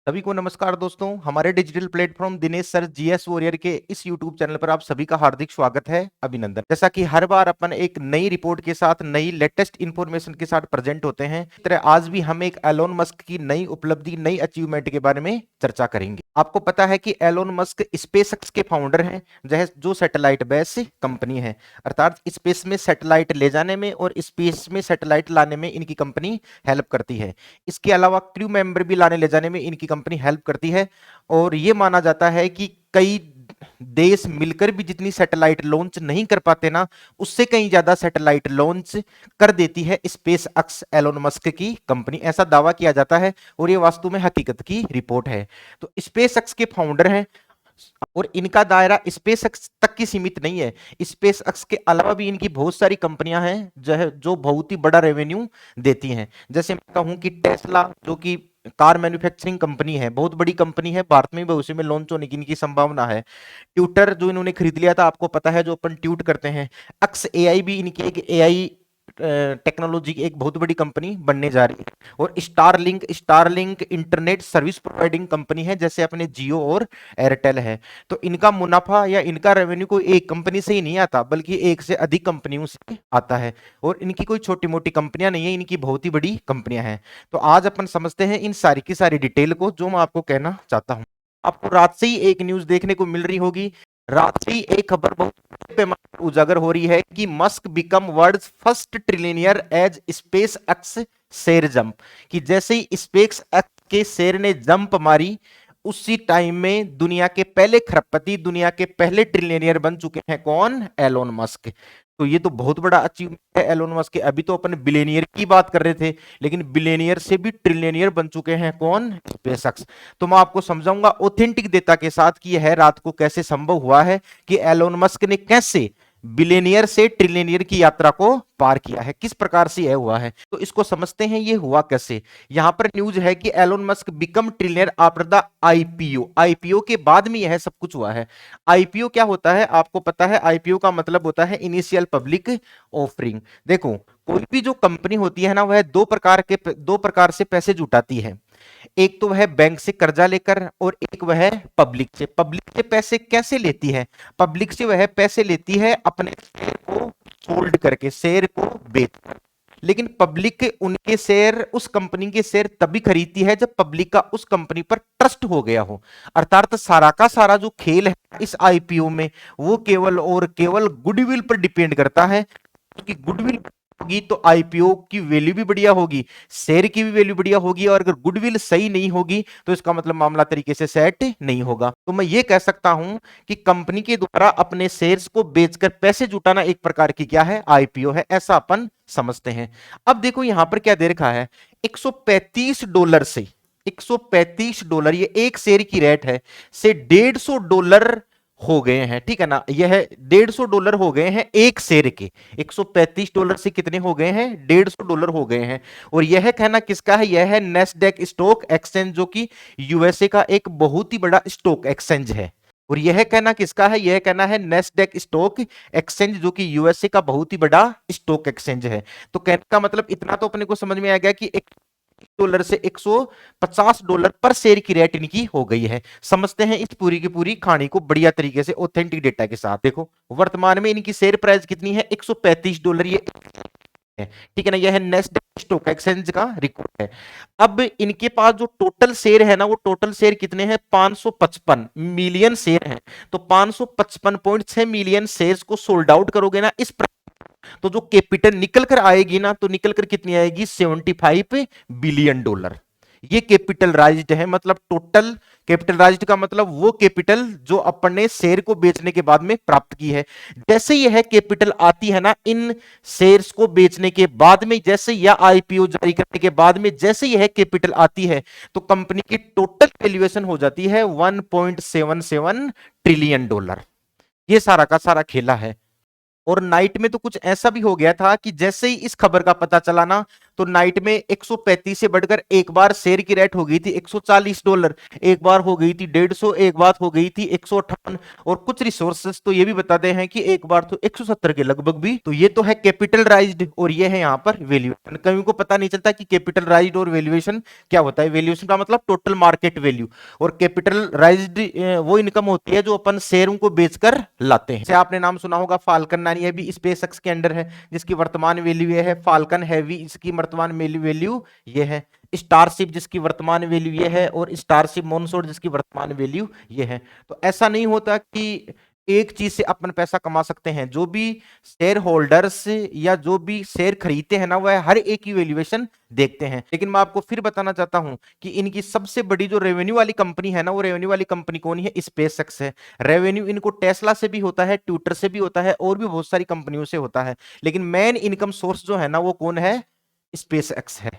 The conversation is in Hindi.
सभी को नमस्कार दोस्तों। हमारे digital platform Dinesh sir GS warrior के इस यूट्यूब चैनल पर आप सभी का हार्दिक स्वागत है, अभिनंदन। जैसा कि हर बार अपन एक नई रिपोर्ट के साथ नई लेटेस्ट इंफॉर्मेशन के साथ प्रेजेंट होते हैं, इस तरह आज भी हम एक एलोन मस्क की नई उपलब्धि, नई अचीवमेंट के बारे में चर्चा करेंगे। आपको पता है कि एलोन मस्क स्पेसएक्स के फाउंडर हैं, जो सैटेलाइट बेस कंपनी है, अर्थात स्पेस में सैटेलाइट ले जाने में और स्पेस में सैटेलाइट लाने में इनकी कंपनी हेल्प करती है। इसके अलावा क्रू मेंबर भी लाने ले जाने में इनकी कंपनी हेल्प करती है। और यह माना जाता है कि कई देश मिलकर भी जितनी सैटेलाइट लॉन्च नहीं कर पाते ना, उससे कहीं ज्यादा सैटेलाइट लॉन्च कर देती है स्पेस एक्स एलोन मस्क की कंपनी, ऐसा दावा किया जाता है और यह वास्तव में हकीकत की रिपोर्ट है। तो स्पेस एक्स के फाउंडर हैं और इनका दायरा स्पेस एक्स तक की सीमित नहीं है। स्पेस एक्स के अलावा भी इनकी बहुत सारी कंपनियां हैं जो बहुत ही बड़ा रेवेन्यू देती हैं। जैसे मैं कहूं कि टेस्ला, जो कि कार मैन्युफैक्चरिंग कंपनी है, बहुत बड़ी कंपनी है, भारत में भविष्य में लॉन्च होने की इनकी संभावना है। ट्विटर जो इन्होंने खरीद लिया था, आपको पता है, जो अपन ट्वीट करते हैं। एक्स एआई भी इनकी एक एआई टेक्नोलॉजी की एक बहुत बड़ी कंपनी बनने जा रही है। और Starlink internet service providing company है, जैसे अपने जियो और एयरटेल है। तो इनका मुनाफा या इनका रेवेन्यू कोई एक कंपनी से ही नहीं आता, बल्कि एक से अधिक कंपनियों से आता है। और इनकी कोई छोटी मोटी कंपनियां नहीं है, इनकी बहुत ही बड़ी कंपनियां हैं। तो आज अपन समझते हैं इन सारी की सारी डिटेल को, जो मैं आपको कहना चाहता हूं। आपको रात से ही एक न्यूज देखने को मिल रही होगी, रात से ही एक खबर बहुत बड़े पैमाने पर उजागर हो रही है कि Musk become world's first trillionaire as SpaceX share jump. कि जैसे ही स्पेस एक्स के शेयर ने जंप मारी, उसी टाइम में दुनिया के पहले खरबपति, दुनिया के पहले ट्रिलियनियर बन चुके हैं। कौन? Elon Musk. तो ये तो बहुत बड़ा अचीवमेंट है एलोन मस्क के। अभी तो अपन बिलियनियर की बात कर रहे थे, लेकिन बिलियनियर से भी ट्रिलियनियर बन चुके हैं। कौन? स्पेसएक्स। तो मैं आपको समझाऊंगा ऑथेंटिक डेटा के साथ कि यह रात को कैसे संभव हुआ है, कि एलोन मस्क ने कैसे बिलियनियर से ट्रिलियनियर की यात्रा को पार किया है, किस प्रकार से यह हुआ है। तो इसको समझते हैं, यह हुआ कैसे। यहां पर न्यूज है कि Elon Musk become trillionaire after the IPO. IPO के बाद में यह सब कुछ हुआ है। आईपीओ क्या होता है, आपको पता है? आईपीओ का मतलब होता है इनिशियल पब्लिक ऑफरिंग। देखो, कोई भी जो कंपनी होती है ना, वह दो प्रकार से पैसे जुटाती है। एक तो वह बैंक से कर्जा लेकर, और एक वह पब्लिक से। पब्लिक से पैसे कैसे लेती है? पब्लिक से वह पैसे लेती है अपने शेयर को होल्ड करके, शेयर को बेचकर। लेकिन पब्लिक के उनके शेयर, उस कंपनी के शेयर तभी खरीदती है जब पब्लिक का उस कंपनी पर ट्रस्ट हो गया हो। अर्थात सारा का सारा जो खेल है इस आईपीओ में, वो केवल और केवल गुडविल पर डिपेंड करता है। क्योंकि गुडविल होगी तो आईपीओ की वैल्यू भी बढ़िया होगी, शेयर की भी वैल्यू बढ़िया होगी। और अगर गुडविल सही नहीं होगी तो इसका मतलब मामला तरीके से सेट नहीं होगा। तो मैं ये कह सकता हूं कि कंपनी के द्वारा अपने शेयर्स को बेचकर पैसे जुटाना एक प्रकार की क्या है? आईपीओ है, ऐसा अपन समझते हैं। अब देखो यहां पर क्या दे रखा है, $135 से, $135 ये एक शेयर की रेट है, से $150 हो गए हैं। ठीक है ना, यह $150 हो गए हैं एक शेयर के। $135 से कितने हो गए हैं? $150 हो गए हैं। और यह कहना किसका है? यह है नेस्डेक स्टॉक एक्सचेंज, जो कि यूएसए का एक बहुत ही बड़ा स्टॉक एक्सचेंज है। और यह कहना किसका है? यह कहना है नेस्डेक स्टॉक एक्सचेंज, जो कि यूएसए का बहुत ही बड़ा स्टॉक एक्सचेंज है। तो कहने का मतलब इतना तो अपने को समझ में आ गया कि $1 से $150 पर शेयर की रेट इनकी हो गई है। समझते हैं इस पूरी की पूरी कहानी को बढ़िया तरीके से ऑथेंटिक डेटा के साथ। देखो, वर्तमान में इनकी शेयर प्राइस कितनी है? $135 ये है। ठीक है ना, यह है नेस्डेक स्टॉक एक्सचेंज का रिकॉर्ड है। अब इनके पास जो टोटल शेयर है ना, वो टोटल शेयर कितने हैं? 555 मिलियन शेयर हैं। तो 555.6 मिलियन शेयर्स को सोल्ड आउट करोगे ना इस, तो जो कैपिटल निकल कर आएगी ना, तो निकल कर कितनी आएगी? $75 बिलियन। ये कैपिटल राइज्ड है, मतलब टोटल कैपिटल राइज्ड का मतलब वो कैपिटल जो अपन ने शेयर को बेचने के बाद में प्राप्त की है। जैसे यह कैपिटल आती है ना इन शेयर्स को बेचने के बाद में, जैसे यह आईपीओ जारी करने के बाद में, जैसे यह कैपिटल आती है, तो कंपनी की टोटल वैल्यूएशन हो जाती है $1.77 ट्रिलियन। ये सारा का सारा खेला है। और नाइट में तो कुछ ऐसा भी हो गया था कि जैसे ही इस खबर का पता चला ना, तो नाइट में 135 से बढ़कर एक बार शेयर की रेट हो गई थी $140, एक बार हो गई थी 150, एक बार हो गई थी 158, और कुछ रिसोर्सेस तो ये भी बताते हैं कि एक बार तो 170 के लगभग भी। तो ये तो है कैपिटल राइज्ड और ये है यहाँ पर वैल्यूएशन। कहीं को पता नहीं चलता कि कैपिटल राइज्ड और वैल्यूएशन क्या होता है। वैल्यूएशन का मतलब टोटल मार्केट वैल्यू, और कैपिटल राइज्ड वो इनकम होती है जो अपन शेयरों को बेचकर लाते हैं। जैसे आपने नाम सुना होगा फाल्कन 9, ये भी स्पेसएक्स के अंडर है, जिसकी वर्तमान वैल्यू ये है। फाल्कन हैवी, इसकी वर्तमान वैल्यू ये है। स्टारशिप जिसकी वर्तमान वैल्यू ये है, और स्टारशिप मॉनसून जिसकी वर्तमान वैल्यू ये है। तो ऐसा नहीं होता कि एक चीज से अपन पैसा कमा सकते हैं। जो भी शेयर होल्डर्स या जो भी शेयर खरीदते हैं ना, वह हर एक की वैल्यूएशन देखते हैं। लेकिन मैं आपको फिर बताना चाहता हूं कि इनकी सबसे बड़ी जो रेवेन्यू वाली कंपनी है ना, वो रेवेन्यू वाली कंपनी कौन है? स्पेसएक्स है। रेवेन्यू इनको टेस्ला से भी होता है, ट्विटर से भी होता है, और भी बहुत सारी कंपनियों से होता है। लेकिन मेन इनकम सोर्स जो है ना, वो कौन है? स्पेसएक्स है।